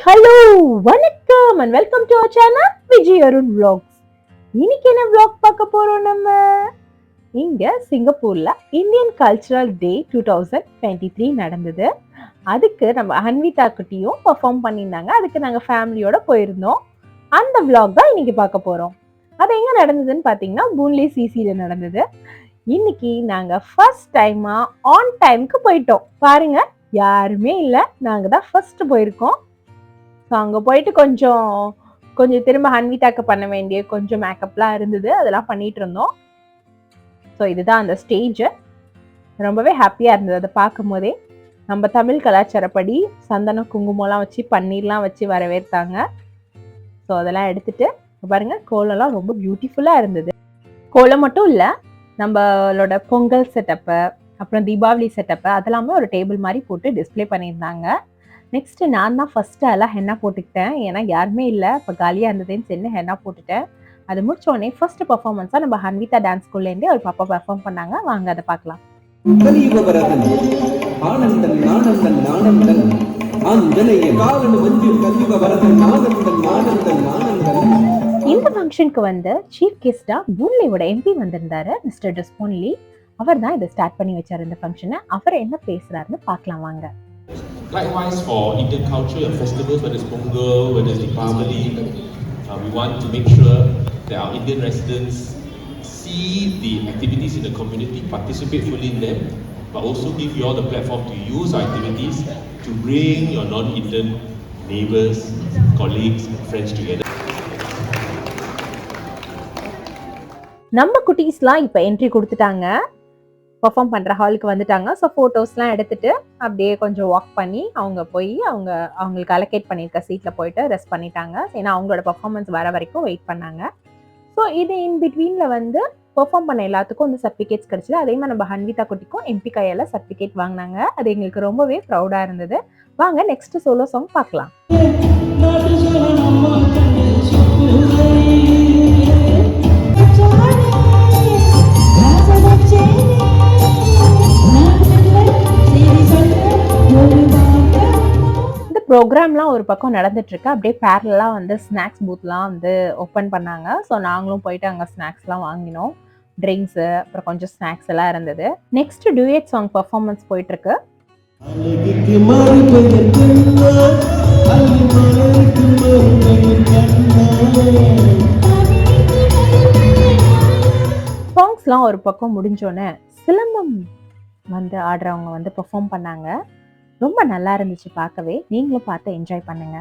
Hello வணக்கம் and welcome to our channel Vijay Arun vlogs. இன்னைக்கு என்ன vlog பார்க்க போறோம்? நம்ம இங்க சிங்கப்பூர்ல இந்தியன் கல்ச்சரல் டே 2023 நடந்தது. அதுக்கு நம்ம ஹன்விதா குட்டியும் பெர்ஃபார்ம் பண்ணியிருந்தாங்க. அதுக்கு நாங்கள் ஃபேமிலியோட போயிருந்தோம். அந்த vlog தான் இன்னைக்கு பார்க்க போறோம். அது எங்க நடந்ததுன்னு பார்த்தீங்கன்னா பூன்லே சிசில நடந்தது. இன்னைக்கு நாங்கள் ஃபர்ஸ்ட் டைமா ஆன் டைமுக்கு போயிட்டோம். பாருங்க, யாருமே இல்லை, நாங்கள் தான் ஃபர்ஸ்ட் போயிருக்கோம். ஸோ அங்கே போயிட்டு கொஞ்சம் திரும்ப ஹன்விதாக்கு பண்ண வேண்டிய கொஞ்சம் மேக்கப்லாம் இருந்தது, அதெல்லாம் பண்ணிட்டு இருந்தோம். ஸோ இதுதான் அந்த ஸ்டேஜ். ரொம்பவே ஹாப்பியாக இருந்தது அதை பார்க்கும் போதே. நம்ம தமிழ் கலாச்சாரப்படி சந்தனம் குங்குமம்லாம் வச்சு பன்னீர்லாம் வச்சு வரவேற்றாங்க. ஸோ அதெல்லாம் எடுத்துட்டு பாருங்க, கோலம்லாம் ரொம்ப பியூட்டிஃபுல்லாக இருந்தது. கோலம் மட்டும் இல்லை, நம்மளோட பொங்கல் செட்டப்பு, அப்புறம் தீபாவளி செட்டப்பு அதெல்லாமே ஒரு டேபிள் மாதிரி போட்டு டிஸ்பிளே பண்ணியிருந்தாங்க. நெக்ஸ்ட் நான் தான் ஃபர்ஸ்ட் எல்லாம் ஹென்னா போட்டுக்கிட்டேன். ஏன்னா யாருமே இல்லை, இப்போ காலியாக இருந்ததுன்னு சொல்லி ஹென்னா போட்டுட்டேன். அது முடிச்சோடனே ஃபர்ஸ்ட் பர்ஃபார்மன்ஸாக நம்ம ஹன்விதா டான்ஸ் ஸ்கூல்லேருந்தே ஒரு பாப்பா பெர்ஃபார்ம் பண்ணாங்க. வாங்க அதை பார்க்கலாம். இந்த ஃபங்க்ஷனுக்கு வந்து சீஃப் கெஸ்டா பூன்லேவோட எம்பி வந்திருந்தாரு, மிஸ்டர் டஸ்போன்லி. அவர் தான் இதை ஸ்டார்ட் பண்ணி வச்சார் இந்த ஃபங்க்ஷனை. அவர் என்ன பேசுறாருன்னு பார்க்கலாம் வாங்க. Likewise, for Indian culture and festivals, whether it's Pongal, whether it's Deepavali, we want to make sure that our Indian residents see the activities in the community, participate fully in them, but also give you all the platform to use our activities to bring your non-Indian neighbors, colleagues, friends together. நம்ம குட்டீஸ்லாம் இப்போ entry கொடுத்துட்டாங்க, perform பண்ணுற ஹாலுக்கு வந்துட்டாங்க. So ஃபோட்டோஸ்லாம் எடுத்துட்டு அப்படியே கொஞ்சம் வாக் பண்ணி அவங்க போய் அவங்களுக்கு அலோகேட் பண்ணியிருக்க சீட்டில் போயிட்டு ரெஸ்ட் பண்ணிட்டாங்க. ஏன்னா அவங்களோட பர்ஃபார்மன்ஸ் வர வரைக்கும் வெயிட் பண்ணாங்க. ஸோ இது இன் பிட்வீனில் வந்து பெர்ஃபார்ம் பண்ண எல்லாத்துக்கும் வந்து சர்டிஃபிகேட்ஸ் கிடச்சிது. அதே மாதிரி நம்ம ஹன்விதா குட்டிக்கும் எம்பி கையால் சர்டிஃபிகேட் வாங்கினாங்க. அது எங்களுக்கு ரொம்பவே ப்ரௌடாக இருந்தது. வாங்க நெக்ஸ்ட் சோலோ சாங் பார்க்கலாம். ப்ரோக்ராம்லாம் ஒரு பக்கம் நடந்துட்டுருக்கு, அப்படியே பேரலாக வந்து ஸ்நாக்ஸ் பூத்லாம் வந்து ஓப்பன் பண்ணாங்க. ஸோ நாங்களும் போயிட்டு அங்கே ஸ்நாக்ஸ்லாம் வாங்கினோம். ட்ரிங்க்ஸு, அப்புறம் கொஞ்சம் ஸ்நாக்ஸ் எல்லாம் இருந்தது. நெக்ஸ்ட் டூயட் சாங் பர்ஃபார்மன்ஸ் போயிட்டுருக்கு. சாங்ஸ்லாம் ஒரு பக்கம் முடிஞ்சோன்னே சிலம்பம் வந்து ஆடுறவங்க வந்து பெர்ஃபார்ம் பண்ணாங்க. ரொம்ப நல்லா இருந்துச்சு பார்க்கவே. நீங்களும் பார்த்து என்ஜாய் பண்ணுங்க.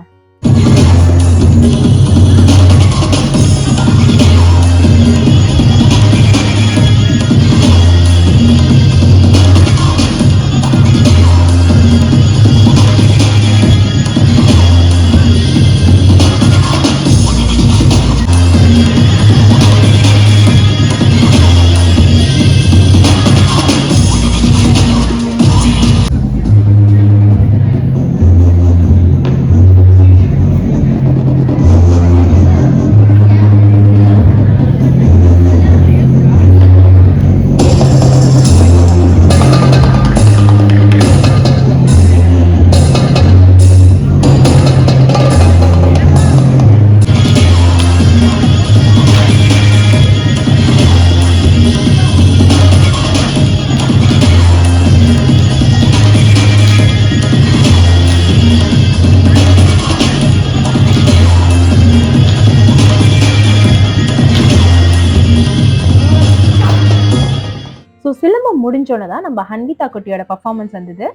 ஸோ சிலம்பம் முடிஞ்சோன்னு தான் நம்ம ஹன்விதா குட்டியோட பர்ஃபார்மன்ஸ் வந்தது.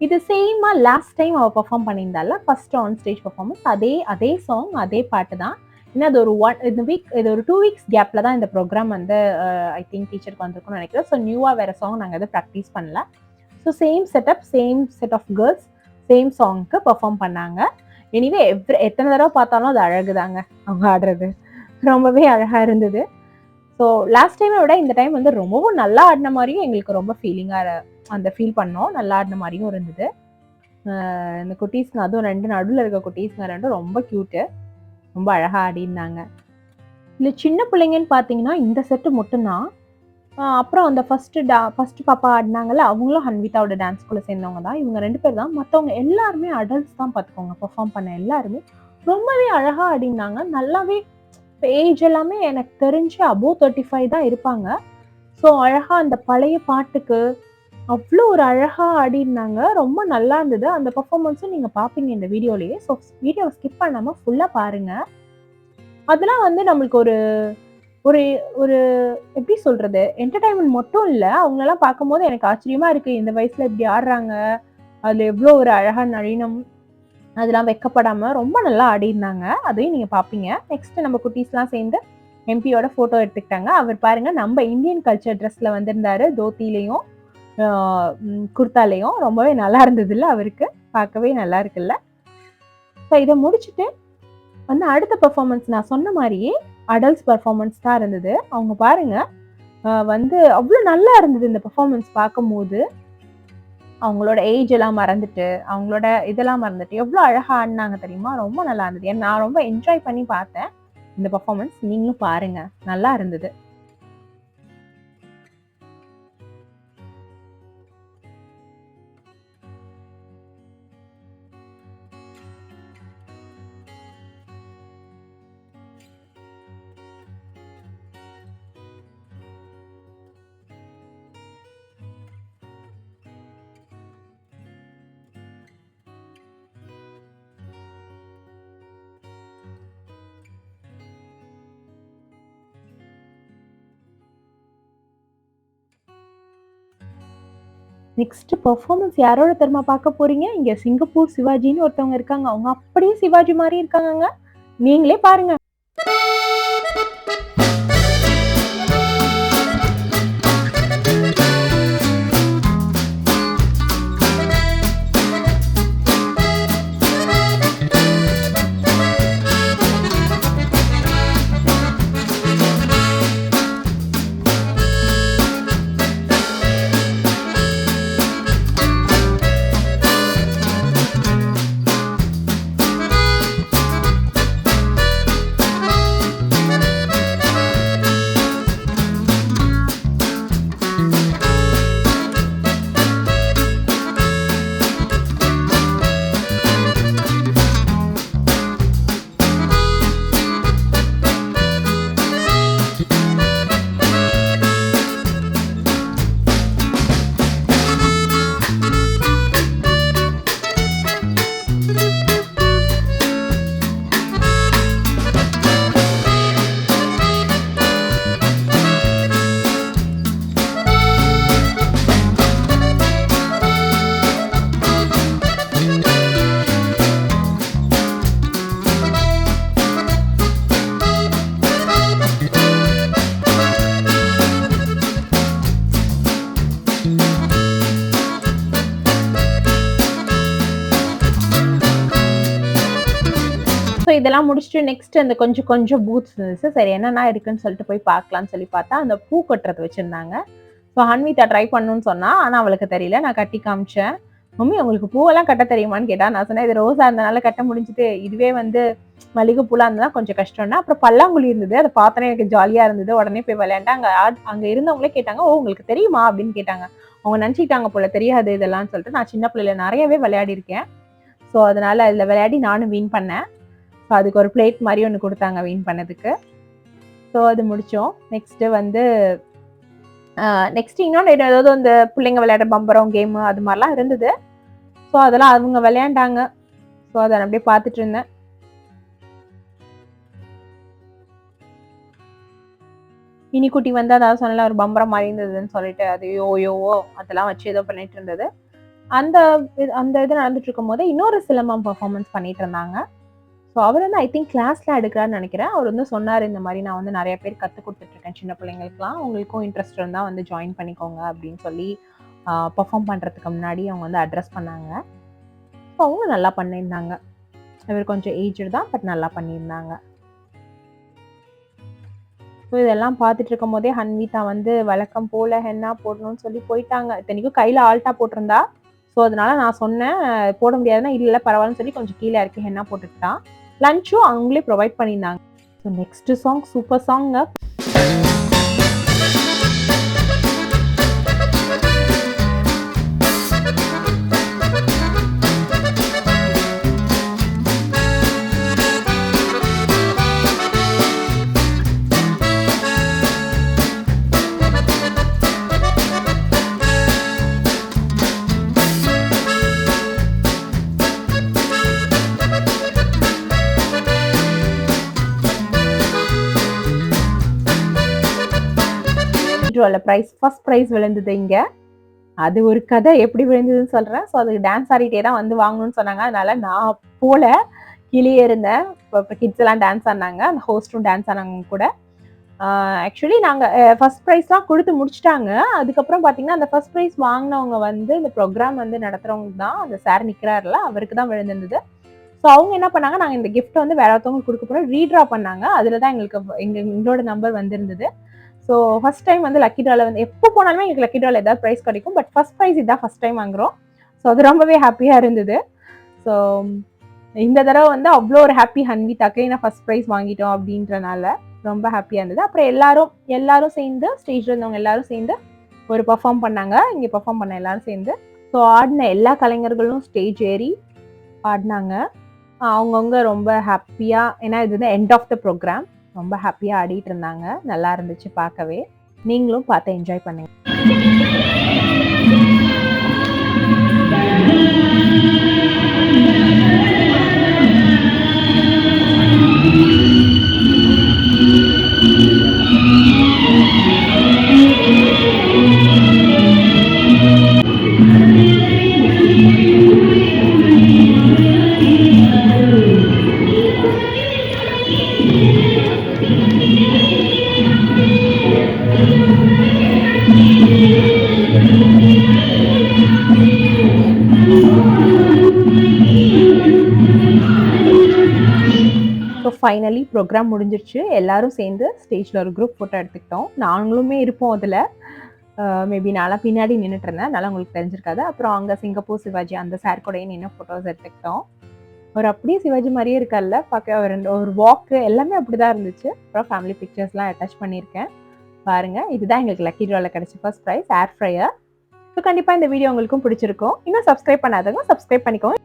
இது சேமாக லாஸ்ட் டைம் அவள் பர்ஃபார்ம் பண்ணியிருந்தால ஃபர்ஸ்ட் ஆன் ஸ்டேஜ் பர்ஃபார்மன்ஸ். அதே சாங் அதே பாட்டு தான். ஏன்னா அது ஒரு 2 வீக்ஸ் கேப்பில் தான் இந்த ப்ரோக்ராம் வந்து ஐ திங்க் டீச்சருக்கு வந்திருக்கும்னு நினைக்கிறேன். ஸோ நியூவாக வேறு சாங் நாங்கள் எதுவும் ப்ராக்டிஸ் பண்ணல. So same setup, same set of girls, same சாங்க்கு பர்ஃபார்ம் பண்ணாங்க. எனிவே எத்தனை தடவை பார்த்தாலும் அது அழகு தாங்க, அவங்க ஆடுறது ரொம்பவே அழகாக இருந்தது. ஸோ லாஸ்ட் டைமை விட இந்த டைம் வந்து ரொம்பவும் நல்லா ஆடின மாதிரியும் எங்களுக்கு ரொம்ப ஃபீல் பண்ணோம். நல்லா ஆடின மாதிரியும் இருந்தது. இந்த குட்டீஸ்ங்க, அதுவும் நடுவில் இருக்க குட்டீஸ்ங்க ரெண்டும் ரொம்ப க்யூட்டு, ரொம்ப அழகாக ஆடினாங்க. இல்லை சின்ன பிள்ளைங்கன்னு பார்த்தீங்கன்னா இந்த செட்டு மட்டும்தான். அப்புறம் அந்த ஃபர்ஸ்ட் பாப்பா ஆடினாங்கல்ல, அவங்களும் ஹன்விதாவோட டான்ஸ் ஸ்கூல்ல சேர்ந்தவங்க தான். இவங்க 2 பேர் தான். மத்தவங்க எல்லாருமே அடல்ட்ஸ் தான் பார்த்துக்கோங்க. பெர்ஃபார்ம் பண்ண எல்லாருமே ரொம்பவே அழகா ஆடினாங்க. நல்லாவே ஏஜ் எல்லாமே எனக்கு தெரிஞ்சு அபோவ் 35 தான் இருப்பாங்க. ஸோ அழகா அந்த பழைய பாட்டுக்கு அவ்வளோ ஒரு அழகா ஆடினாங்க. ரொம்ப நல்லா இருந்தது. அந்த பெர்ஃபார்மன்ஸும் நீங்க பார்ப்பீங்க இந்த வீடியோலயே. ஸோ வீடியோவை ஸ்கிப் பண்ணாம ஃபுல்லா பாருங்க. அதெல்லாம் வந்து நம்மளுக்கு ஒரு ஒரு ஒரு எப்படி சொல்றது? என்டர்டெயின்மென்ட் மட்டும் இல்ல. அவங்களலாம் பார்க்கும்போது எனக்கு ஆச்சரியமா இருக்கு. இந்த வயசுல இப்படி ஆடுறாங்க. அதுல எவ்வளோ ஒரு அழகா நளினம் அதெல்லாம் வெட்கப்படாம ரொம்ப நல்லா ஆடியிருந்தாங்க. அதையும் நீங்க பார்ப்பீங்க. நெக்ஸ்ட் நம்ம குட்டீஸ்லாம் சேர்ந்து எம்பியோட ஃபோட்டோ எடுத்துக்கிட்டாங்க. அவர் பாருங்க நம்ம இந்தியன் கல்ச்சர் ட்ரெஸ்ல வந்திருந்தாரு. தோத்திலையும் குர்தாலையும் ரொம்பவே நல்லா இருந்ததுல்ல அவருக்கு. பார்க்கவே நல்லா இருக்குல்ல. ஸோ இதை முடிச்சுட்டு வந்து அடுத்த பெர்ஃபார்மன்ஸ் நான் சொன்ன மாதிரியே அடல்ட்ஸ் பெர்ஃபார்மன்ஸ் தான் இருந்தது. அவங்க பாருங்க வந்து அவ்வளோ நல்லா இருந்தது இந்த பெர்ஃபார்மன்ஸ் பார்க்கும்போது. அவங்களோட ஏஜ் எல்லாம் மறந்துட்டு, அவங்களோட இதெல்லாம் மறந்துட்டு எவ்வளோ அழகா ஆடினாங்க தெரியுமா? ரொம்ப நல்லா இருந்தது. நான் ரொம்ப என்ஜாய் பண்ணி பார்த்தேன் இந்த பெர்ஃபார்மன்ஸ். நீங்களும் பாருங்க, நல்லா இருந்தது. நெக்ஸ்ட் பெர்ஃபார்மன்ஸ் யாரோட தெரியுமா பார்க்க போறீங்க? இங்க சிங்கப்பூர் சிவாஜின்னு ஒருத்தவங்க இருக்காங்க. அவங்க அப்படியே சிவாஜி மாதிரி இருக்காங்கங்க. நீங்களே பாருங்க. ஸோ இதெல்லாம் முடிச்சுட்டு நெக்ஸ்ட் அந்த கொஞ்சம் கொஞ்சம் பூத்ஸ் இருந்துச்சு. சரி என்னென்ன இருக்குன்னு சொல்லிட்டு போய் பார்க்கலான்னு சொல்லி பார்த்தா அந்த பூ கட்டுறது வச்சுருந்தாங்க. ஸோ ஹன்விதா ட்ரை பண்ணணும்னு சொன்னால், ஆனால் அவளுக்கு தெரியல. நான் கட்டி காமிச்சேன். மம்மி உங்களுக்கு பூவெல்லாம் கட்ட தெரியுமான்னு கேட்டா. நான் சொன்னேன் இது ரோஸாக இருந்தனால கட்ட முடிஞ்சுட்டு, இதுவே வந்து மல்லிகைப்பூலாம் இருந்ததுனா கொஞ்சம் கஷ்டம்னா. அப்புறம் பல்லாங்குழி இருந்தது, அதை பார்த்தோன்னே எனக்கு ஜாலியாக இருந்தது. உடனே போய் விளையாண்டேன். அங்கே இருந்தவங்களே கேட்டாங்க, ஓ உங்களுக்கு தெரியுமா அப்படின்னு கேட்டாங்க. அவங்க நினச்சிக்கிட்டாங்க போல தெரியாது இதெல்லாம் சொல்லிட்டு. நான் சின்ன பிள்ளையில நிறையவே விளையாடி இருக்கேன். ஸோ அதனால அதில் விளையாடி நானும் வின் பண்ணேன். ஸோ அதுக்கு ஒரு பிளேட் மாதிரி ஒன்று கொடுத்தாங்க வின் பண்ணதுக்கு. ஸோ அது முடித்தோம். நெக்ஸ்ட்டு வந்து நெக்ஸ்ட் இன்னொன்று ஏதாவது அந்த பிள்ளைங்க விளையாடுற பம்பரம் கேமு அது மாதிரிலாம் இருந்தது. ஸோ அதெல்லாம் அவங்க விளையாண்டாங்க. ஸோ அதை அப்படியே பார்த்துட்டு இருந்தேன். இனிக்குட்டி வந்து அதாவது சொன்னால ஒரு பம்பரம் மாதிரி இருந்ததுன்னு சொல்லிட்டு அது யோவோ அதெல்லாம் வச்சு ஏதோ பண்ணிட்டு இருந்தது. அந்த இது நடந்துட்டு இருக்கும் போது இன்னொரு சிலம்பம் பர்ஃபார்மன்ஸ் பண்ணிட்டு இருந்தாங்க. ஸோ அவர் வந்து ஐ திங்க் கிளாஸ்லாம் எடுக்கிறான்னு நினைக்கிறேன். அவர் வந்து சொன்னார் இந்த மாதிரி நான் வந்து நிறைய பேர் கற்றுக் கொடுத்துட்ருக்கேன் சின்ன பிள்ளைங்களுக்குலாம், உங்களுக்கும் இன்ட்ரெஸ்ட் இருந்தால் வந்து ஜாயின் பண்ணிக்கோங்க அப்படின்னு சொல்லி பர்ஃபார்ம் பண்ணுறதுக்கு முன்னாடி அவங்க வந்து அட்ரஸ் பண்ணாங்க. ஸோ அவங்க நல்லா பண்ணியிருந்தாங்க. இவர் கொஞ்சம் ஏஜ்டு தான், பட் நல்லா பண்ணியிருந்தாங்க. ஸோ இதெல்லாம் பார்த்துட்டு இருக்கும் போதே ஹன்விதா வந்து வழக்கம் போல் ஹென்னா போடணும்னு சொல்லி போயிட்டாங்க. இத்தனைக்கும் கையில் ஆல்ட்டா போட்டிருந்தா. ஸோ அதனால நான் சொன்னேன் போட முடியாதுன்னா இல்லை பரவாயில்லன்னு சொல்லி கொஞ்சம் கீழே இறக்கி ஹென்னா போட்டுக்கிட்டான். லஞ்சும் அவங்களே ப்ரொவைட் பண்ணியிருந்தாங்க. ஸோ நெக்ஸ்ட் சாங் சூப்பர் சாங்க. ட்ராவில் ஃபர்ஸ்ட் ப்ரைஸ் விழுந்தது இங்கே. அது ஒரு கதை, எப்படி விழுந்ததுன்னு சொல்கிறேன். ஸோ அதுக்கு டான்ஸ் ஆடிட்டே தான் வந்து வாங்கணும்னு சொன்னாங்க. அதனால நான் போல கீழே இருந்தேன். இப்போ கிட்ஸ் எல்லாம் டான்ஸ் ஆடினாங்க, அந்த ஹோஸ்ட்டும் டான்ஸ் ஆனாங்க கூட. ஆக்சுவலி நாங்கள் ஃபர்ஸ்ட் ப்ரைஸ்லாம் கொடுத்து முடிச்சிட்டாங்க. அதுக்கப்புறம் பார்த்தீங்கன்னா அந்த ஃபர்ஸ்ட் ப்ரைஸ் வாங்கினவங்க வந்து இந்த ப்ரோக்ராம் வந்து நடத்துகிறவங்க தான், அந்த சார் நிற்கிறாருல அவருக்கு தான் விழுந்திருந்தது. ஸோ அவங்க என்ன பண்ணாங்க, நாங்கள் இந்த கிஃப்ட்டை வந்து வேற ஒருத்தவங்களுக்கு கொடுக்க போகிறோம், ரீட்ரா பண்ணாங்க. அதில் தான் எங்களோட நம்பர் வந்திருந்தது. ஸோ ஃபர்ஸ்ட் டைம் வந்து லக்கி ட்ராவில் வந்து எப்போ போனாலுமே எங்களுக்கு லக்கி ட்ராவில் ஏதாவது ப்ரைஸ் கிடைக்கும். பட் ஃபர்ஸ்ட் ப்ரைஸ் இதான் ஃபர்ஸ்ட் டைம் வாங்குறோம். ஸோ அது ரொம்பவே ஹாப்பியாக இருந்தது. ஸோ இந்த தடவை வந்து அவ்வளோ ஒரு ஹாப்பி ஹன்விதாக்கு, ஏன்னா ஃபர்ஸ்ட் ப்ரைஸ் வாங்கிட்டோம் அப்படின்றனால ரொம்ப ஹாப்பியாக இருந்தது. அப்புறம் எல்லாரும் சேர்ந்து, ஸ்டேஜில் இருந்தவங்க எல்லாரும் சேர்ந்து ஒரு பர்ஃபார்ம் பண்ணாங்க. இங்கே பர்ஃபார்ம் பண்ண எல்லாரும் சேர்ந்து. ஸோ ஆடின எல்லா கலைஞர்களும் ஸ்டேஜ் ஏறி ஆடினாங்க. அவங்கவுங்க ரொம்ப ஹாப்பியாக, ஏன்னா இது வந்து எண்ட் ஆஃப் த ப்ரோக்ராம், ரொம்ப ஹாப்பியாக ஆடிட்டு இருந்தாங்க. நல்லா இருந்துச்சு பார்க்கவே. நீங்களும் பார்த்து என்ஜாய் பண்ணுங்க. ஸோ ஃபைனலி ப்ரோக்ராம் முடிஞ்சிருச்சு. எல்லாரும் சேர்ந்து ஸ்டேஜில் ஒரு குரூப் ஃபோட்டோ எடுத்துக்கிட்டோம். நாங்களுமே இருப்போம் அதில். மேபி நான்லாம் பின்னாடி நின்றுட்டு இருந்தேன், அதனால் உங்களுக்கு தெரிஞ்சிருக்காது. அப்புறம் அங்கே சிங்கப்பூர் சிவாஜி அந்த சார் கூடயே நின்று ஃபோட்டோஸ் எடுத்துக்கிட்டோம். அவர் அப்படியே சிவாஜி மாதிரியே இருக்கார்ல பார்க்க, ஒரு வாக்கு எல்லாமே அப்படி தான் இருந்துச்சு. அப்புறம் ஃபேமிலி பிக்சர்ஸ்லாம் அட்டாச் பண்ணியிருக்கேன் பாருங்கள். இதுதான் எங்களுக்கு லக்கி ட்ராவில் கிடைச்ச ஃபர்ஸ்ட் ப்ரைஸ், ஏர் ஃப்ரையர். ஸோ கண்டிப்பாக இந்த வீடியோ உங்களுக்கும் பிடிச்சிருக்கும். இன்னும் சப்ஸ்கிரைப் பண்ணாதவங்க சப்ஸ்கிரைப் பண்ணிக்கோங்க.